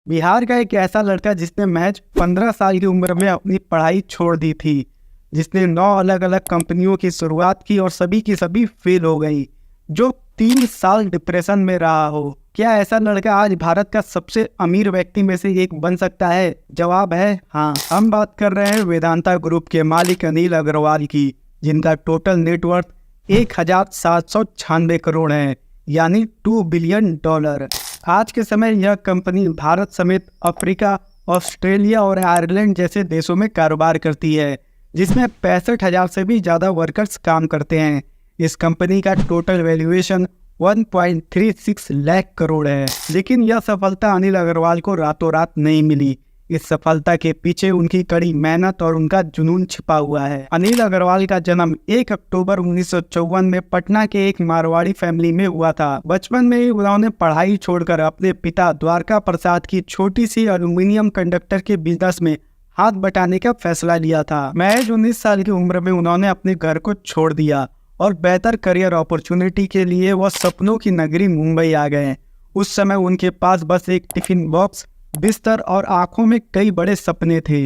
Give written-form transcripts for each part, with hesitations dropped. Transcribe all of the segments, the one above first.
बिहार का एक ऐसा लड़का जिसने महज 15 साल की उम्र में अपनी पढ़ाई छोड़ दी थी, जिसने 9 अलग अलग कंपनियों की शुरुआत की और सभी की सभी फेल हो गई, जो 3 साल डिप्रेशन में रहा हो। क्या ऐसा लड़का आज भारत का सबसे अमीर व्यक्ति में से एक बन सकता है? जवाब है हाँ। हम बात कर रहे हैं वेदांता ग्रुप के मालिक अनिल अग्रवाल की, जिनका टोटल नेटवर्थ 1796 करोड़ है, यानी $2 बिलियन। आज के समय यह कंपनी भारत समेत अफ्रीका, ऑस्ट्रेलिया और आयरलैंड जैसे देशों में कारोबार करती है, जिसमें 65,000 से भी ज़्यादा वर्कर्स काम करते हैं। इस कंपनी का टोटल वैल्यूएशन 1.36 लाख करोड़ है। लेकिन यह सफलता अनिल अग्रवाल को रातों रात नहीं मिली। इस सफलता के पीछे उनकी कड़ी मेहनत और उनका जुनून छिपा हुआ है। अनिल अग्रवाल का जन्म 1 अक्टूबर 1954 में पटना के एक मारवाड़ी फैमिली में हुआ था। बचपन में ही उन्होंने पढ़ाई छोड़कर अपने पिता द्वारका प्रसाद की छोटी सी एल्यूमिनियम कंडक्टर के बिजनेस में हाथ बटाने का फैसला लिया था। महज 19 साल की उम्र में उन्होंने अपने घर को छोड़ दिया और बेहतर करियर अपॉर्चुनिटी के लिए वह सपनों की नगरी मुंबई आ गए। उस समय उनके पास बस एक टिफिन बॉक्स, बिस्तर और आंखों में कई बड़े सपने थे।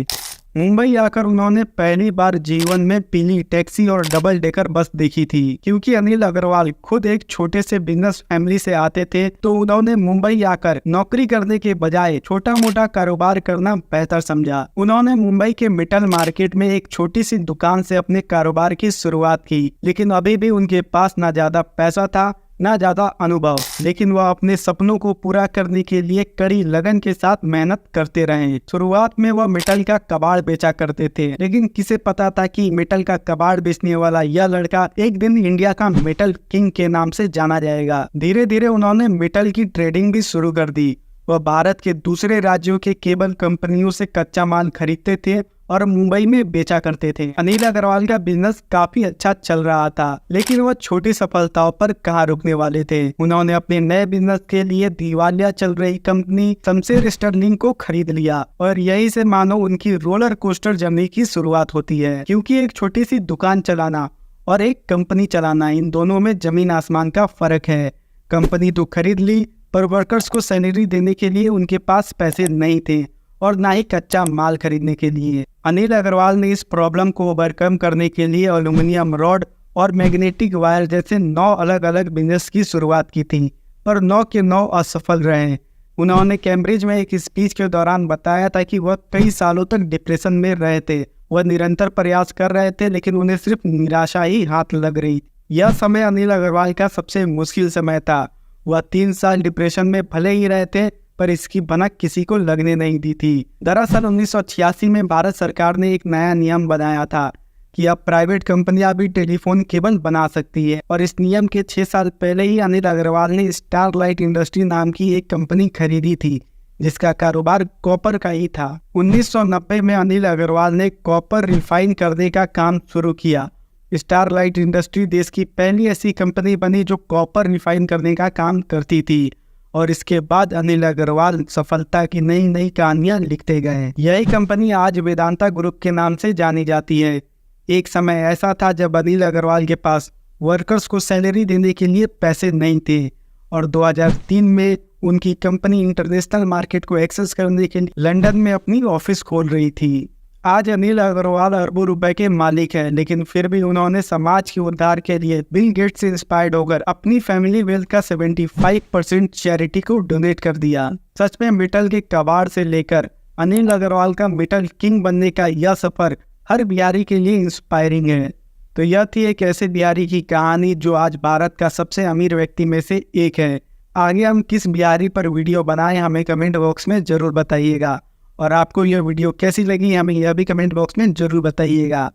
मुंबई आकर उन्होंने पहली बार जीवन में पीली टैक्सी और डबल डेकर बस देखी थी। क्योंकि अनिल अग्रवाल खुद एक छोटे से बिजनेस फैमिली से आते थे, तो उन्होंने मुंबई आकर नौकरी करने के बजाय छोटा मोटा कारोबार करना बेहतर समझा। उन्होंने मुंबई के मिटल मार्केट में एक छोटी सी दुकान से अपने कारोबार की शुरुआत की, लेकिन अभी भी उनके पास ना ज्यादा पैसा था ना ज्यादा अनुभव। लेकिन वह अपने सपनों को पूरा करने के लिए कड़ी लगन के साथ मेहनत करते रहे। शुरुआत में वह मेटल का कबाड़ बेचा करते थे, लेकिन किसे पता था कि मेटल का कबाड़ बेचने वाला यह लड़का एक दिन इंडिया का मेटल किंग के नाम से जाना जाएगा। धीरे धीरे उन्होंने मेटल की ट्रेडिंग भी शुरू कर दी। वह भारत के दूसरे राज्यों के केबल कंपनियों से कच्चा माल खरीदते थे और मुंबई में बेचा करते थे। अनिल अग्रवाल का बिजनेस काफी अच्छा चल रहा था, लेकिन वह छोटी सफलताओं पर कहाँ रुकने वाले थे। उन्होंने अपने नए बिजनेस के लिए दिवालिया चल रही कंपनी शमशेर स्टर्लिंग को खरीद लिया और यही से मानो उनकी रोलर कोस्टर जर्नी की शुरुआत होती है। क्योंकि एक छोटी सी दुकान चलाना और एक कंपनी चलाना, इन दोनों में जमीन आसमान का फर्क है। कंपनी तो खरीद ली, पर वर्कर्स को सैलरी देने के लिए उनके पास पैसे नहीं थे और ना ही कच्चा माल खरीदने के लिए। अनिल अग्रवाल ने इस प्रॉब्लम को ओवरकम करने के लिए एल्यूमिनियम रॉड और मैग्नेटिक वायर जैसे 9 अलग अलग बिजनेस की शुरुआत की थी, पर 9 के 9 असफल रहे। उन्होंने कैम्ब्रिज में एक स्पीच के दौरान बताया था कि वह कई सालों तक डिप्रेशन में रहे थे। वह निरंतर प्रयास कर रहे थे, लेकिन उन्हें सिर्फ निराशा ही हाथ लग रही। यह समय अनिल अग्रवाल का सबसे मुश्किल समय था। वह 3 साल डिप्रेशन में भले ही रहे थे, पर इसकी भनक किसी को लगने नहीं दी थी। दरअसल 1986 में भारत सरकार ने एक नया नियम बनाया था कि अब प्राइवेट कंपनियां भी टेलीफोन केबल बना सकती है, और इस नियम के 6 साल पहले ही अनिल अग्रवाल ने स्टारलाइट इंडस्ट्री नाम की एक कंपनी खरीदी थी, जिसका कारोबार कॉपर का ही था। 1990 में अनिल अग्रवाल ने कॉपर रिफाइन करने का काम शुरू किया। स्टारलाइट इंडस्ट्री देश की पहली ऐसी कंपनी बनी जो कॉपर रिफाइन करने का काम करती थी, और इसके बाद अनिल अग्रवाल सफलता की नई नई कहानियां लिखते गए। यही कंपनी आज वेदांता ग्रुप के नाम से जानी जाती है। एक समय ऐसा था जब अनिल अग्रवाल के पास वर्कर्स को सैलरी देने के लिए पैसे नहीं थे, और 2003 में उनकी कंपनी इंटरनेशनल मार्केट को एक्सेस करने के लिए लंदन में अपनी ऑफिस खोल रही थी। आज अनिल अग्रवाल अरबों रुपए के मालिक हैं, लेकिन फिर भी उन्होंने समाज के उद्धार के लिए बिल गेट्स से इंस्पायर्ड होकर अपनी फैमिली वेल्थ का 75% चैरिटी को डोनेट कर दिया। सच में मेटल के कबाड़ से लेकर अनिल अग्रवाल का मेटल किंग बनने का यह सफर हर बिहारी के लिए इंस्पायरिंग है। तो यह थी एक ऐसे बिहारी की कहानी जो आज भारत का सबसे अमीर व्यक्ति में से एक है। आगे हम किस बिहारी पर वीडियो बनाएं, हमें कमेंट बॉक्स में जरूर बताइएगा, और आपको यह वीडियो कैसी लगी हमें यह भी कमेंट बॉक्स में जरूर बताइएगा।